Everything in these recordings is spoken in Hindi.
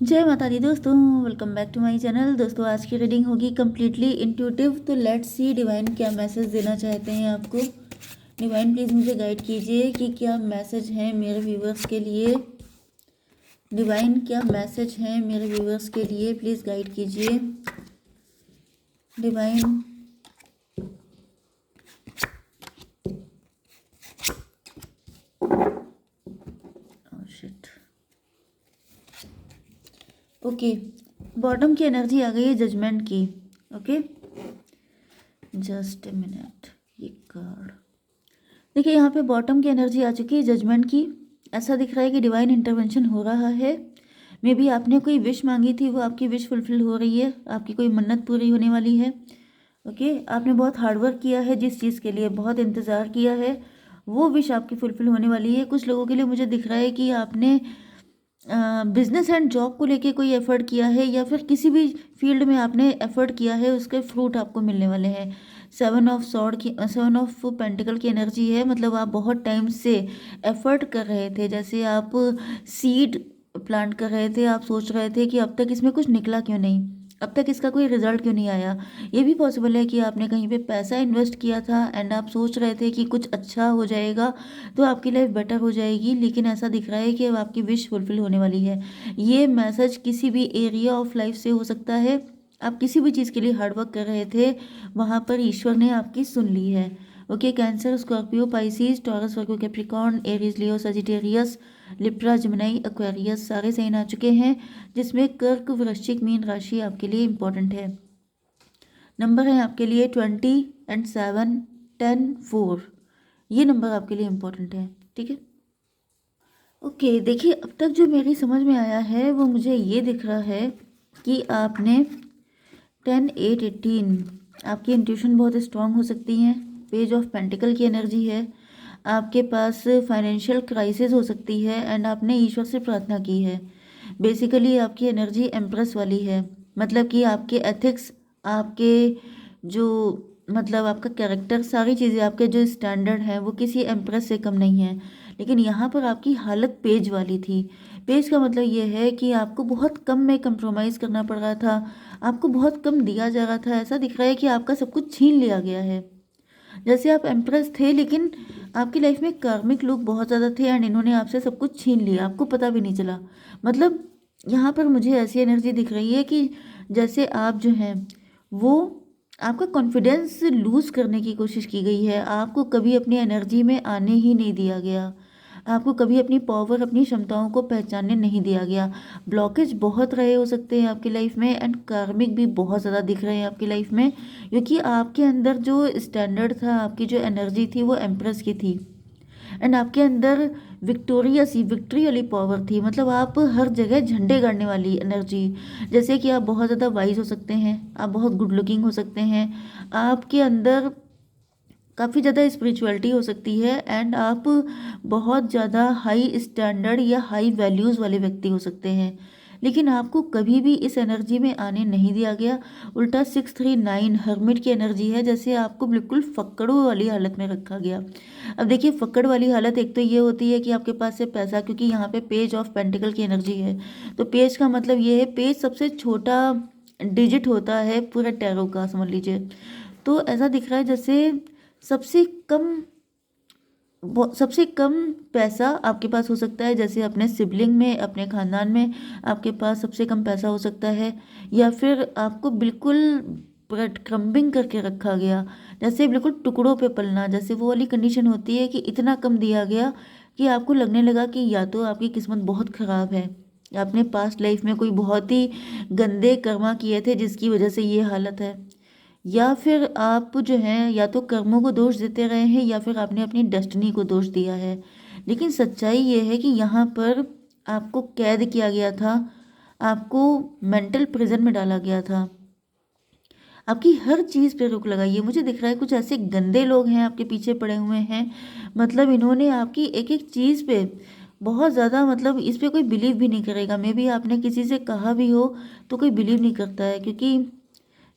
जय माता दी दोस्तों, welcome back to my channel. दोस्तों आज की रीडिंग होगी कम्प्लीटली इंट्यूटिव। तो लेट्स सी डिवाइन क्या मैसेज देना चाहते हैं आपको। डिवाइन प्लीज़ मुझे गाइड कीजिए कि क्या मैसेज है मेरे व्यूवर्स के लिए। डिवाइन क्या मैसेज है मेरे व्यूवर्स के लिए, प्लीज़ गाइड कीजिए डिवाइन। Shit, okay. बॉटम की एनर्जी आ गई है जजमेंट की। Okay, just a minute. ये कार्ड देखिए, यहाँ पे बॉटम की एनर्जी आ चुकी है जजमेंट की। ऐसा दिख रहा है कि डिवाइन इंटरवेंशन हो रहा है। मे बी आपने कोई विश मांगी थी, वो आपकी विश फुलफिल हो रही है। आपकी कोई मन्नत पूरी होने वाली है। ओके, आपने बहुत हार्डवर्क किया है, जिस चीज़ के लिए बहुत इंतज़ार किया है वो विश आपकी फुलफिल होने वाली है। कुछ लोगों के लिए मुझे दिख रहा है कि आपने बिजनेस एंड जॉब को लेके कोई एफर्ट किया है, या फिर किसी भी फील्ड में आपने एफर्ट किया है, उसके फ्रूट आपको मिलने वाले हैं। सेवन ऑफ पेंटिकल की एनर्जी है। मतलब आप बहुत टाइम से एफर्ट कर रहे थे, जैसे आप सीड प्लांट कर रहे थे। आप सोच रहे थे कि अब तक इसमें कुछ निकला क्यों नहीं, अब तक इसका कोई रिजल्ट क्यों नहीं आया। ये भी पॉसिबल है कि आपने कहीं पे पैसा इन्वेस्ट किया था एंड आप सोच रहे थे कि कुछ अच्छा हो जाएगा तो आपकी लाइफ बेटर हो जाएगी, लेकिन ऐसा दिख रहा है कि अब आपकी विश फुलफिल होने वाली है। ये मैसेज किसी भी एरिया ऑफ लाइफ से हो सकता है। आप किसी भी चीज़ के लिए हार्डवर्क कर रहे थे, वहाँ पर ईश्वर ने आपकी सुन ली है। Okay, cancer, Scorpio, Pisces, Taurus, Virgo, Capricorn, Aries, Leo, Sagittarius, Libra, Gemini, Aquarius सारे साइन आ चुके हैं, जिसमें कर्क, वृश्चिक, मीन राशि आपके लिए इंपॉर्टेंट है। नंबर है आपके लिए 20 एंड 7, 10, 4। ये नंबर आपके लिए इंपॉर्टेंट है, ठीक है। ओके, देखिए अब तक जो मेरी समझ में आया है वो मुझे ये दिख रहा है कि आपने 10, 8, 18, आपकी इंट्यूशन बहुत स्ट्रांग हो सकती है। पेज ऑफ पेंटिकल की एनर्जी है। आपके पास फाइनेंशियल क्राइसिस हो सकती है एंड आपने ईश्वर से प्रार्थना की है। बेसिकली आपकी एनर्जी एम्प्रेस वाली है। मतलब कि आपके एथिक्स, आपके जो मतलब आपका कैरेक्टर, सारी चीज़ें, आपके जो स्टैंडर्ड हैं वो किसी एम्प्रेस से कम नहीं है। लेकिन यहाँ पर आपकी हालत पेज वाली थी। पेज का मतलब ये है कि आपको बहुत कम में कंप्रोमाइज़ करना पड़ रहा था, आपको बहुत कम दिया जा रहा था। ऐसा दिख रहा है कि आपका सब कुछ छीन लिया गया है। जैसे आप एम्प्रेस थे, लेकिन आपकी लाइफ में कार्मिक लोग बहुत ज़्यादा थे एंड इन्होंने आपसे सब कुछ छीन लिया, आपको पता भी नहीं चला। मतलब यहाँ पर मुझे ऐसी एनर्जी दिख रही है कि जैसे आप जो हैं वो, आपका कॉन्फिडेंस लूज़ करने की कोशिश की गई है। आपको कभी अपनी एनर्जी में आने ही नहीं दिया गया। आपको कभी अपनी पावर, अपनी क्षमताओं को पहचानने नहीं दिया गया। ब्लॉकेज बहुत रहे हो सकते हैं आपकी लाइफ में एंड कार्मिक भी बहुत ज़्यादा दिख रहे हैं आपकी लाइफ में, क्योंकि आपके अंदर जो स्टैंडर्ड था, आपकी जो एनर्जी थी वो एम्प्रेस की थी एंड आपके अंदर विक्टोरियस ही विक्ट्री वाली पावर थी। मतलब आप हर जगह झंडे गाड़ने वाली एनर्जी। जैसे कि आप बहुत ज़्यादा वाइज हो सकते हैं, आप बहुत गुड लुकिंग हो सकते हैं, आपके अंदर काफ़ी ज़्यादा स्पिरिचुअलिटी हो सकती है एंड आप बहुत ज़्यादा हाई स्टैंडर्ड या हाई वैल्यूज़ वाले व्यक्ति हो सकते हैं। लेकिन आपको कभी भी इस एनर्जी में आने नहीं दिया गया। उल्टा 639 हर्मिट की एनर्जी है, जैसे आपको बिल्कुल फक्कड़ों वाली हालत में रखा गया। अब देखिए, फक्कड़ वाली हालत एक तो ये होती है कि आपके पास से पैसा, क्योंकि यहाँ पे पेज ऑफ पेंटिकल की एनर्जी है। तो पेज का मतलब ये है, पेज सबसे छोटा डिजिट होता है पूरा टैरो का, समझ लीजिए। तो ऐसा दिख रहा है जैसे सबसे कम सबसे कम पैसा आपके पास हो सकता है। जैसे अपने सिबलिंग में, अपने ख़ानदान में आपके पास सबसे कम पैसा हो सकता है, या फिर आपको बिल्कुल ब्रेड क्रम्बिंग करके रखा गया, जैसे बिल्कुल टुकड़ों पे पलना। जैसे वो वाली कंडीशन होती है कि इतना कम दिया गया कि आपको लगने लगा कि या तो आपकी किस्मत बहुत ख़राब है, आपने पास्ट लाइफ में कोई बहुत ही गंदे कर्मा किए थे जिसकी वजह से ये हालत है, या फिर आप जो हैं या तो कर्मों को दोष देते रहे हैं या फिर आपने अपनी डेस्टिनी को दोष दिया है। लेकिन सच्चाई ये है कि यहाँ पर आपको कैद किया गया था, आपको मेंटल प्रिजन में डाला गया था। आपकी हर चीज़ पे रोक लगाइए। मुझे दिख रहा है कुछ ऐसे गंदे लोग हैं आपके पीछे पड़े हुए हैं। मतलब इन्होंने आपकी एक एक चीज़ पे बहुत ज़्यादा, मतलब इस पे कोई बिलीव भी नहीं करेगा। मे बी आपने किसी से कहा भी हो तो कोई बिलीव नहीं करता है, क्योंकि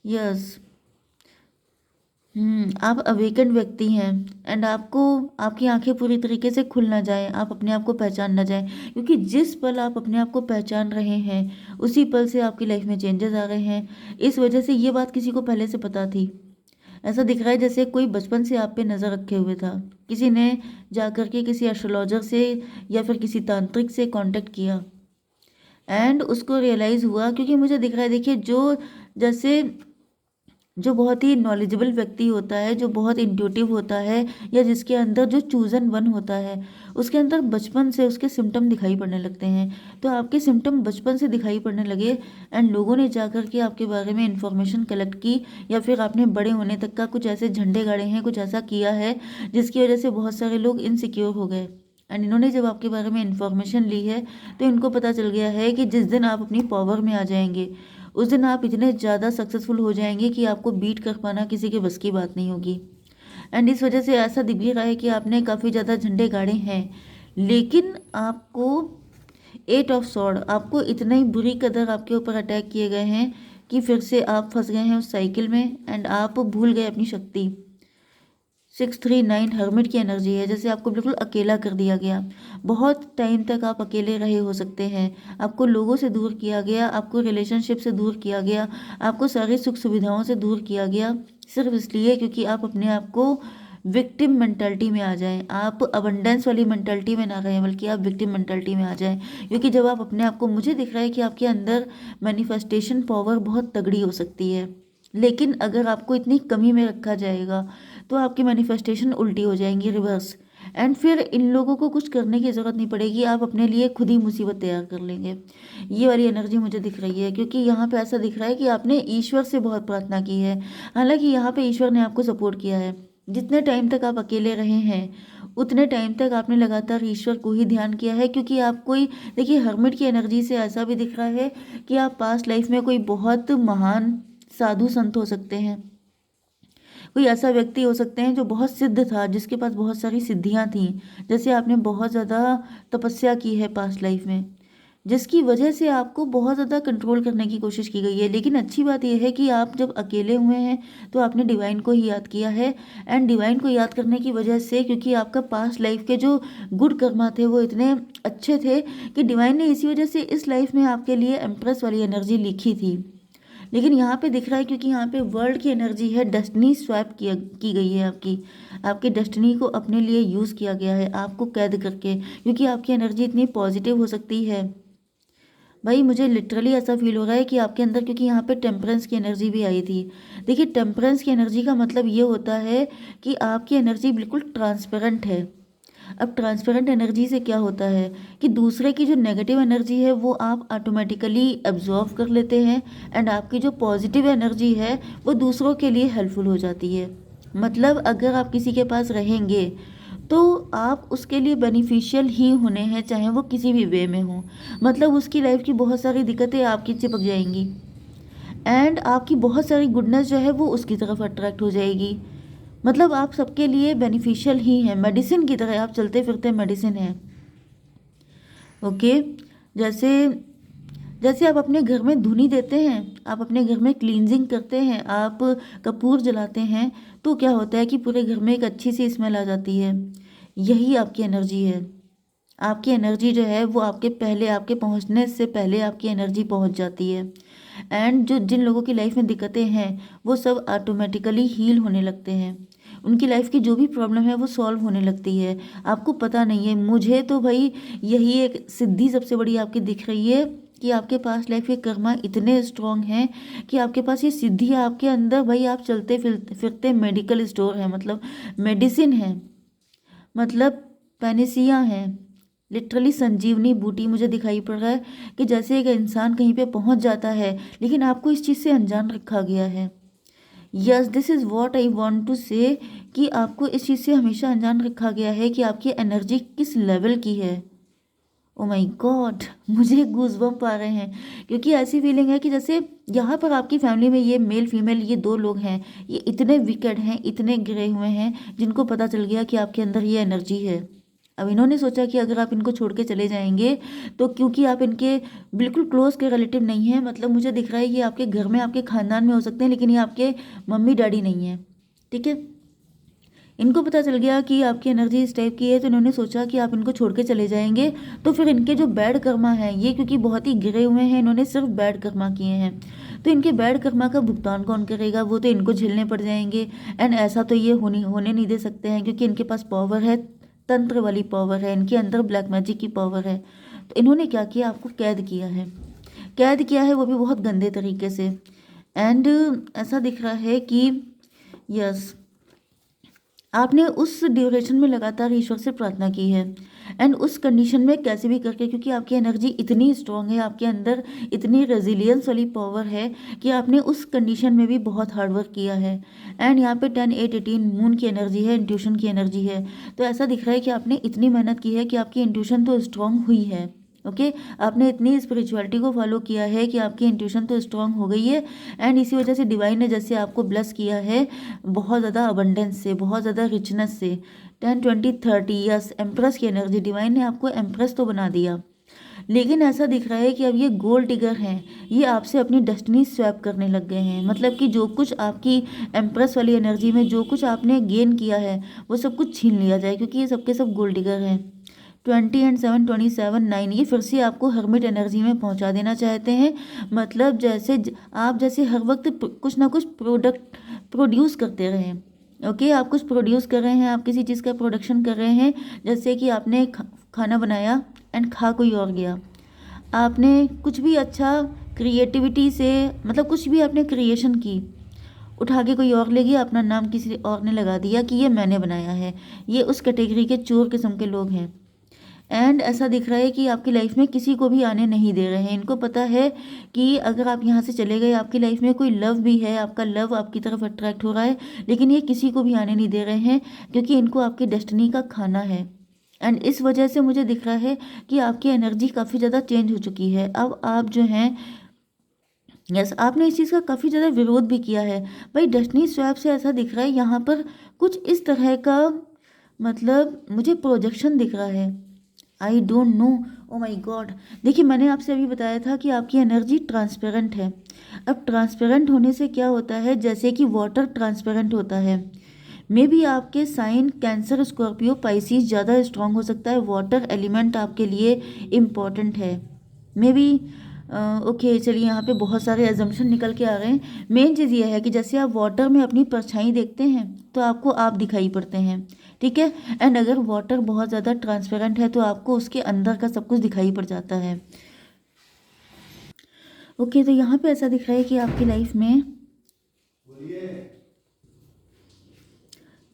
यस, आप अवेकन व्यक्ति हैं एंड आपको आपकी आंखें पूरी तरीके से खुल ना जाए, आप अपने आप को पहचान ना जाए, क्योंकि जिस पल आप अपने आप को पहचान रहे हैं उसी पल से आपकी लाइफ में चेंजेस आ रहे हैं। इस वजह से ये बात किसी को पहले से पता थी। ऐसा दिख रहा है जैसे कोई बचपन से आप पे नज़र रखे हुए था, किसी ने जा कर के किसी एस्ट्रोलॉजर से या फिर किसी तांत्रिक से कांटेक्ट किया एंड उसको रियलाइज़ हुआ। क्योंकि मुझे दिख रहा है, देखिए, जैसे जो बहुत ही नॉलेजेबल व्यक्ति होता है, जो बहुत इंट्यूटिव होता है, या जिसके अंदर जो चूजन वन होता है, उसके अंदर बचपन से उसके सिम्टम दिखाई पड़ने लगते हैं। तो आपके सिम्टम बचपन से दिखाई पड़ने लगे एंड लोगों ने जाकर के आपके बारे में इंफॉर्मेशन कलेक्ट की, या फिर आपने बड़े होने तक का कुछ ऐसे झंडे गाड़े हैं, कुछ ऐसा किया है जिसकी वजह से बहुत सारे लोग इनसिक्योर हो गए। एंड इन्होंने जब आपके बारे में इन्फॉर्मेशन ली है तो इनको पता चल गया है कि जिस दिन आप अपनी पावर में आ जाएंगे उस दिन आप इतने ज़्यादा सक्सेसफुल हो जाएंगे कि आपको बीट कर पाना किसी के बस की बात नहीं होगी। एंड इस वजह से ऐसा दिख भी रहा है कि आपने काफ़ी ज़्यादा झंडे गाड़े हैं, लेकिन आपको 8 ऑफ सॉर्ड, आपको इतने ही बुरी कदर आपके ऊपर अटैक किए गए हैं कि फिर से आप फंस गए हैं उस साइकिल में एंड आप भूल गए अपनी शक्ति। 639 हर्मिट की एनर्जी है, जैसे आपको बिल्कुल अकेला कर दिया गया। बहुत टाइम तक आप अकेले रहे हो सकते हैं, आपको लोगों से दूर किया गया, आपको रिलेशनशिप से दूर किया गया, आपको सारी सुख सुविधाओं से दूर किया गया, सिर्फ इसलिए क्योंकि आप अपने आप को विक्टिम मेंटालिटी में आ जाएं। आप अबंडेंस वाली मेंटालिटी में ना रहें, बल्कि आप विक्टिम मेंटालिटी में आ जाएं। क्योंकि जब आप अपने आप को, मुझे दिख रहा है कि आपके अंदर मैनिफेस्टेशन पावर बहुत तगड़ी हो सकती है, लेकिन अगर आपको इतनी कमी में रखा जाएगा तो आपकी मैनिफेस्टेशन उल्टी हो जाएंगी, रिवर्स। एंड फिर इन लोगों को कुछ करने की ज़रूरत नहीं पड़ेगी, आप अपने लिए खुद ही मुसीबत तैयार कर लेंगे। ये वाली एनर्जी मुझे दिख रही है, क्योंकि यहाँ पे ऐसा दिख रहा है कि आपने ईश्वर से बहुत प्रार्थना की है। हालांकि यहाँ पे ईश्वर ने आपको सपोर्ट किया है। जितने टाइम तक आप अकेले रहे हैं उतने टाइम तक आपने लगातार ईश्वर को ही ध्यान किया है, क्योंकि आप कोई, देखिए, हर्मिट की एनर्जी से ऐसा भी दिख रहा है कि आप पास्ट लाइफ में कोई बहुत महान साधु संत हो सकते हैं, कोई ऐसा व्यक्ति हो सकते हैं जो बहुत सिद्ध था, जिसके पास बहुत सारी सिद्धियां थीं। जैसे आपने बहुत ज़्यादा तपस्या की है पास्ट लाइफ में, जिसकी वजह से आपको बहुत ज़्यादा कंट्रोल करने की कोशिश की गई है। लेकिन अच्छी बात यह है कि आप जब अकेले हुए हैं तो आपने डिवाइन को ही याद किया है। एंड डिवाइन को याद करने की वजह से, क्योंकि आपका पास्ट लाइफ के जो गुड कर्मा थे वो इतने अच्छे थे कि डिवाइन ने इसी वजह से इस लाइफ में आपके लिए एम्प्रेस वाली एनर्जी लिखी थी। लेकिन यहाँ पे दिख रहा है, क्योंकि यहाँ पे वर्ल्ड की एनर्जी है, डेस्टिनी स्वैप की गई है, आपकी डेस्टिनी को अपने लिए यूज़ किया गया है, आपको कैद करके, क्योंकि आपकी एनर्जी इतनी पॉजिटिव हो सकती है। भाई, मुझे लिटरली ऐसा फील हो रहा है कि आपके अंदर, क्योंकि यहाँ पे टेम्परेंस की एनर्जी भी आई थी। देखिए, टेम्परेंस की एनर्जी का मतलब ये होता है कि आपकी एनर्जी बिल्कुल ट्रांसपेरेंट है। अब ट्रांसपेरेंट एनर्जी से क्या होता है कि दूसरे की जो नेगेटिव एनर्जी है वो आप ऑटोमेटिकली एब्जॉर्व कर लेते हैं एंड आपकी जो पॉजिटिव एनर्जी है वो दूसरों के लिए हेल्पफुल हो जाती है। मतलब अगर आप किसी के पास रहेंगे तो आप उसके लिए बेनिफिशियल ही होने हैं, चाहे वो किसी भी वे में हो। मतलब उसकी लाइफ की बहुत सारी दिक्कतें आपकी चिपक जाएंगी एंड आपकी बहुत सारी गुडनेस जो है वो उसकी तरफ अट्रैक्ट हो जाएगी। मतलब आप सबके लिए बेनिफिशियल ही हैं, मेडिसिन की तरह आप चलते फिरते मेडिसिन हैं। ओके, जैसे जैसे आप अपने घर में धुनी देते हैं, आप अपने घर में क्लींजिंग करते हैं, आप कपूर जलाते हैं, तो क्या होता है कि पूरे घर में एक अच्छी सी स्मेल आ जाती है। यही आपकी एनर्जी है। आपकी एनर्जी जो है वो आपके पहुंचने से पहले आपकी एनर्जी पहुंच जाती है एंड जिन लोगों की लाइफ में दिक्कतें हैं वो सब ऑटोमेटिकली हील होने लगते हैं। उनकी लाइफ की जो भी प्रॉब्लम है वो सॉल्व होने लगती है। आपको पता नहीं है, मुझे तो भाई यही एक सिद्धि सबसे बड़ी आपकी दिख रही है कि आपके पास लाइफ के कर्मा इतने स्ट्रांग हैं कि आपके पास ये सिद्धि है आपके अंदर। भाई, आप चलते फिरते मेडिकल स्टोर है, मतलब मेडिसिन है, मतलब पैनिसिया है, लिटरली संजीवनी बूटी मुझे दिखाई पड़ रहा है कि जैसे एक इंसान कहीं पे पहुंच जाता है लेकिन आपको इस चीज़ से अनजान रखा गया है। Yes, this is what I want to say, कि आपको इस चीज़ से हमेशा अनजान रखा गया है कि आपकी एनर्जी किस लेवल की है। ओ माय गॉड, मुझे गूज़बम्प आ रहे हैं, क्योंकि ऐसी फीलिंग है कि जैसे यहाँ पर आपकी फैमिली में ये मेल फीमेल ये 2 लोग हैं, ये इतने विकेड हैं, इतने गिरे हुए हैं, जिनको पता चल गया कि आपके अंदर ये एनर्जी है। अब इन्होंने सोचा कि अगर आप इनको छोड़ के चले जाएंगे तो, क्योंकि आप इनके बिल्कुल क्लोज के रिलेटिव नहीं हैं, मतलब मुझे दिख रहा है ये आपके घर में आपके खानदान में हो सकते हैं लेकिन ये आपके मम्मी डैडी नहीं हैं, ठीक है। इनको पता चल गया कि आपकी एनर्जी इस टाइप की है, तो इन्होंने सोचा कि आप इनको छोड़ के चले जाएंगे, तो फिर इनके जो बैड कर्मा है ये, क्योंकि बहुत ही गिरे हुए हैं, इन्होंने सिर्फ बैड कर्मा किए हैं, तो इनके बैड कर्मा का भुगतान कौन करेगा, वो तो इनको झेलने पड़ जाएंगे। एंड ऐसा तो ये होने नहीं दे सकते हैं, क्योंकि इनके पास पावर है, तंत्र वाली पावर है, इनके अंदर ब्लैक मैजिक की पावर है। तो इन्होंने क्या किया, आपको कैद किया है, कैद किया है, वो भी बहुत गंदे तरीके से। एंड ऐसा दिख रहा है कि यस, आपने उस ड्यूरेशन में लगातार ईश्वर से प्रार्थना की है, एंड उस कंडीशन में कैसे भी करके, क्योंकि आपकी एनर्जी इतनी स्ट्रांग है, आपके अंदर इतनी रेजिलियंस वाली पावर है कि आपने उस कंडीशन में भी बहुत हार्ड वर्क किया है। एंड यहाँ पे 10 8 18 मून की एनर्जी है, इंट्यूशन की एनर्जी है। तो ऐसा दिख रहा है कि आपने इतनी मेहनत की है कि आपकी इंट्यूशन तो स्ट्रांग हुई है। ओके आपने इतनी स्पिरिचुअलिटी को फॉलो किया है कि आपकी इंट्यूशन तो स्ट्रांग हो गई है। एंड इसी वजह से डिवाइन ने जैसे आपको ब्लेस किया है बहुत ज़्यादा अबंडेंस से, बहुत ज़्यादा रिचनेस से। 10 20 30 यस, एम्प्रेस की एनर्जी, डिवाइन ने आपको एम्प्रेस तो बना दिया। लेकिन ऐसा दिख रहा है कि अब ये गोल्ड डिगर हैं, ये आपसे अपनी डेस्टिनी स्वैप करने लग गए हैं। मतलब कि जो कुछ आपकी एम्प्रेस वाली एनर्जी में जो कुछ आपने गेन किया है वो सब कुछ छीन लिया जाए, क्योंकि ये सबके सब गोल्ड डिगर हैं। 20 एंड 7 27 9 ये फिर से आपको हर्मिट एनर्जी में पहुंचा देना चाहते हैं। मतलब जैसे आप जैसे हर वक्त कुछ ना कुछ प्रोडक्ट प्रोड्यूस करते रहें। ओके आप कुछ प्रोड्यूस कर रहे हैं, आप किसी चीज़ का प्रोडक्शन कर रहे हैं, जैसे कि आपने खाना बनाया एंड खा कोई और गया, आपने कुछ भी अच्छा क्रिएटिविटी से, मतलब कुछ भी आपने क्रिएशन की, उठा के कोई और ले गया, अपना नाम किसी और ने लगा दिया कि ये मैंने बनाया है। ये उस कैटेगरी के चोर किस्म के लोग हैं। एंड ऐसा दिख रहा है कि आपकी लाइफ में किसी को भी आने नहीं दे रहे हैं। इनको पता है कि अगर आप यहाँ से चले गए, आपकी लाइफ में कोई लव भी है, आपका लव आपकी तरफ अट्रैक्ट हो रहा है, लेकिन ये किसी को भी आने नहीं दे रहे हैं, क्योंकि इनको आपकी डेस्टिनी का खाना है। एंड इस वजह से मुझे दिख रहा है कि आपकी एनर्जी काफ़ी ज़्यादा चेंज हो चुकी है। अब आप जो हैं, यस आपने इस चीज़ का काफ़ी ज़्यादा विरोध भी किया है। भाई डेस्टिनी स्वैप से ऐसा दिख रहा है यहाँ पर कुछ इस तरह का, मतलब मुझे प्रोजेक्शन दिख रहा है। I don't know, oh my god. देखिए मैंने आपसे अभी बताया था कि आपकी एनर्जी ट्रांसपेरेंट है। अब ट्रांसपेरेंट होने से क्या होता है, जैसे कि वाटर ट्रांसपेरेंट होता है, मे बी आपके साइन कैंसर, स्कॉर्पियो, पाइसिस ज़्यादा स्ट्रांग हो सकता है। वाटर एलिमेंट आपके लिए इम्पॉर्टेंट है। मे बी ओके चलिए, यहाँ पे बहुत सारे एजम्पशन निकल के आ रहे हैं। मेन चीज़ ये है कि जैसे आप वाटर में अपनी परछाई देखते हैं तो आपको आप दिखाई पड़ते हैं, ठीक है। एंड अगर वाटर बहुत ज़्यादा ट्रांसपेरेंट है तो आपको उसके अंदर का सब कुछ दिखाई पड़ जाता है। ओके तो यहाँ पे ऐसा दिख रहा है कि आपकी लाइफ में,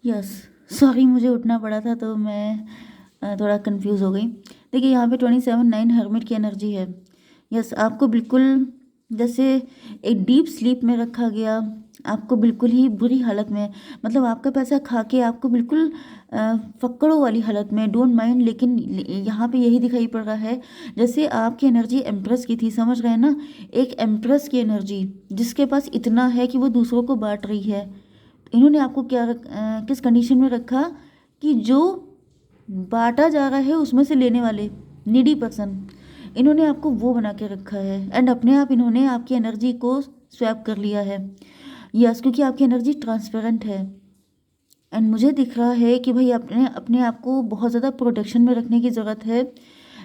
यस सॉरी मुझे उठना पड़ा था तो मैं थोड़ा कंफ्यूज हो गई। देखिए यहाँ पे 27 9 हर्मिट की एनर्जी है। यस आपको बिल्कुल जैसे एक डीप स्लीप में रखा गया, आपको बिल्कुल ही बुरी हालत में, मतलब आपका पैसा खा के आपको बिल्कुल फक्कड़ों वाली हालत में, डोंट माइंड। लेकिन यहाँ पे यही दिखाई पड़ रहा है जैसे आपकी एनर्जी एम्प्रेस की थी, समझ रहे हैं ना, एक एम्प्रेस की एनर्जी जिसके पास इतना है कि वो दूसरों को बांट रही है। इन्होंने आपको किस कंडीशन में रखा कि जो बांटा जा रहा है उसमें से लेने वाले नीडी पर्सन, इन्होंने आपको वो बना के रखा है। एंड अपने आप इन्होंने आपकी एनर्जी को स्वैप कर लिया है। यस क्योंकि आपकी एनर्जी ट्रांसपेरेंट है। एंड मुझे दिख रहा है कि भाई अपने अपने आप को बहुत ज़्यादा प्रोटेक्शन में रखने की ज़रूरत है।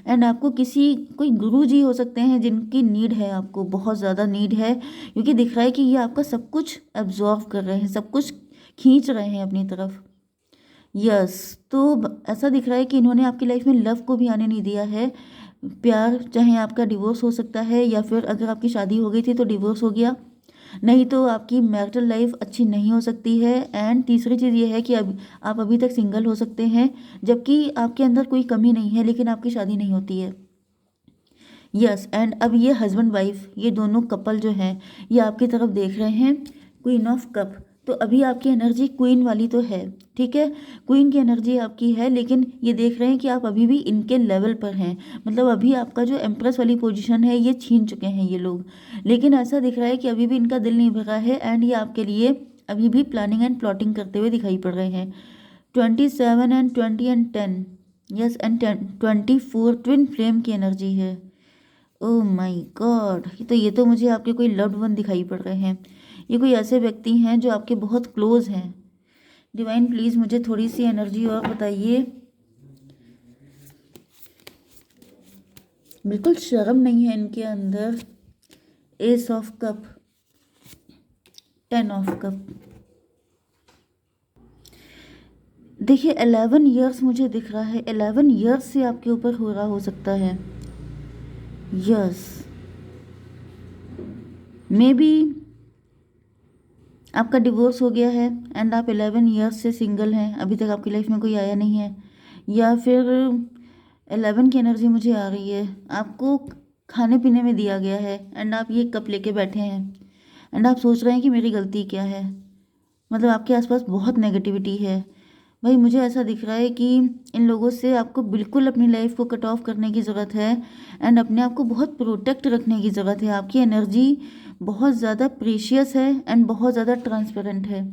एंड आपको कोई गुरु जी हो सकते हैं जिनकी नीड है, आपको बहुत ज़्यादा नीड है, क्योंकि दिख रहा है कि ये आपका सब कुछ एब्जॉर्व कर रहे हैं, सब कुछ खींच रहे हैं अपनी तरफ। यस तो ऐसा दिख रहा है कि इन्होंने आपकी लाइफ में लव को भी आने नहीं दिया है। प्यार, चाहे आपका डिवोर्स हो सकता है, या फिर अगर आपकी शादी हो गई थी तो डिवोर्स हो गया, नहीं तो आपकी मैरिटल लाइफ अच्छी नहीं हो सकती है। एंड तीसरी चीज़ ये है कि अब आप अभी तक सिंगल हो सकते हैं, जबकि आपके अंदर कोई कमी नहीं है लेकिन आपकी शादी नहीं होती है। यस एंड अब ये हस्बैंड वाइफ, ये दोनों कपल जो हैं ये आपकी तरफ देख रहे हैं। क्वीन ऑफ कप, तो अभी आपकी एनर्जी क्वीन वाली तो है, ठीक है, क्वीन की एनर्जी आपकी है, लेकिन ये देख रहे हैं कि आप अभी भी इनके लेवल पर हैं। मतलब अभी आपका जो एम्प्रेस वाली पोजीशन है ये छीन चुके हैं ये लोग, लेकिन ऐसा दिख रहा है कि अभी भी इनका दिल नहीं भरा है। एंड ये आपके लिए अभी भी प्लानिंग एंड प्लॉटिंग करते हुए दिखाई पड़ रहे हैं। 27 and 20 and 10, yes and 24 twin flame की एनर्जी है। ओह माय गॉड, ये तो मुझे आपके कोई लव्ड वन दिखाई पड़ रहे हैं। ये कोई ऐसे व्यक्ति हैं जो आपके बहुत क्लोज हैं, डिवाइन प्लीज़ मुझे थोड़ी सी एनर्जी और बताइए। बिल्कुल शर्म नहीं है इनके अंदर। S of cup, 10 of cup. देखिए 11 ईयर्स मुझे दिख रहा है, 11 ईयर्स से आपके ऊपर हो रहा हो सकता है। यस, मे बी आपका डिवोर्स हो गया है एंड आप 11 ईयर्स से सिंगल हैं, अभी तक आपकी लाइफ में कोई आया नहीं है। या फिर 11 की एनर्जी मुझे आ रही है, आपको खाने पीने में दिया गया है एंड आप ये कप लेके बैठे हैं एंड आप सोच रहे हैं कि मेरी गलती क्या है। मतलब आपके आसपास बहुत नेगेटिविटी है भाई। मुझे ऐसा दिख रहा है कि इन लोगों से आपको बिल्कुल अपनी लाइफ को कट ऑफ करने की ज़रूरत है एंड अपने आप को बहुत प्रोटेक्ट रखने की ज़रूरत है। आपकी एनर्जी बहुत ज़्यादा प्रीशियस है एंड बहुत ज़्यादा ट्रांसपेरेंट है,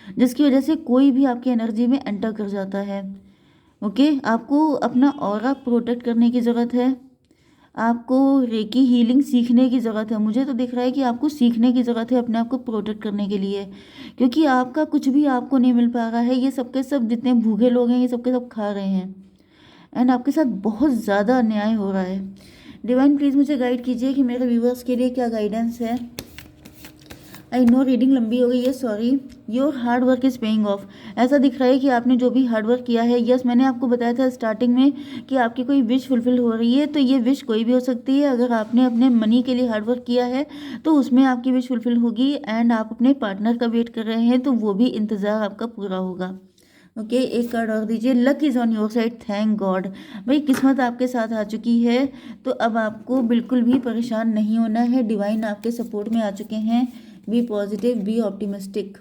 जिसकी वजह से कोई भी आपकी एनर्जी में एंटर कर जाता है। ओके, आपको अपना ऑरा प्रोटेक्ट करने की ज़रूरत है, आपको रेकी हीलिंग सीखने की ज़रूरत है। मुझे तो दिख रहा है कि आपको सीखने की ज़रूरत है अपने आप को प्रोटेक्ट करने के लिए, क्योंकि आपका कुछ भी आपको नहीं मिल पा रहा है। ये सबके सब जितने भूखे लोग हैं ये सबके सब खा रहे हैं एंड आपके साथ बहुत ज़्यादा अन्याय हो रहा है। डिवाइन प्लीज़ मुझे गाइड कीजिए कि मेरे व्यूवर्स के लिए क्या गाइडेंस है। आई नो रीडिंग लंबी हो गई है, sorry. Your hard work is paying off. ऐसा दिख रहा है कि आपने जो भी हार्ड वर्क किया है, यस मैंने आपको बताया था स्टार्टिंग में कि आपकी कोई विश फुलफिल हो रही है, तो ये विश कोई भी हो सकती है। अगर आपने अपने मनी के लिए हार्ड वर्क किया है तो उसमें आपकी विश फुलफिल होगी एंड आप अपने पार्टनर का वेट कर रहे हैं तो वो भी इंतज़ार आपका पूरा होगा। ओके, एक कार्ड और दीजिए। Luck is on your side, thank God. भाई किस्मत आपके साथ आ चुकी है, तो अब आपको बिल्कुल भी परेशान नहीं होना है। डिवाइन आपके सपोर्ट में आ चुके हैं। Be positive, be optimistic.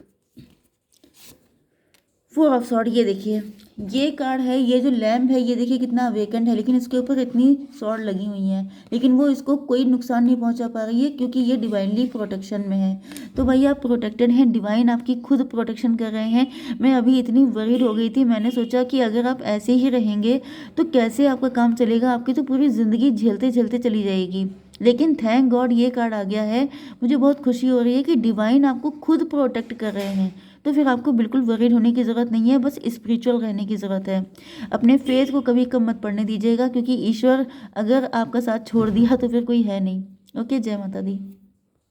4 of sword, ये देखिए ये कार्ड है। ये जो लैम्प है ये देखिए कितना वेकेंट है, लेकिन इसके ऊपर इतनी सॉर्ड लगी हुई हैं, लेकिन वो इसको कोई नुकसान नहीं पहुंचा पा रही है क्योंकि ये डिवाइनली प्रोटेक्शन में है। तो भाई आप प्रोटेक्टेड हैं, डिवाइन आपकी खुद प्रोटेक्शन कर रहे हैं। मैं अभी इतनी वरीड हो गई थी, मैंने सोचा कि अगर आप ऐसे ही रहेंगे तो कैसे आपका काम चलेगा, आपकी तो पूरी ज़िंदगी झेलते झेलते चली जाएगी। लेकिन थैंक गॉड ये कार्ड आ गया है। मुझे बहुत खुशी हो रही है कि डिवाइन आपको खुद प्रोटेक्ट कर रहे हैं, तो फिर आपको बिल्कुल वरीड होने की ज़रूरत नहीं है, बस स्पिरिचुअल रहने की ज़रूरत है। अपने फेथ को कभी कम मत पड़ने दीजिएगा, क्योंकि ईश्वर अगर आपका साथ छोड़ दिया तो फिर कोई है नहीं। ओके, जय माता दी।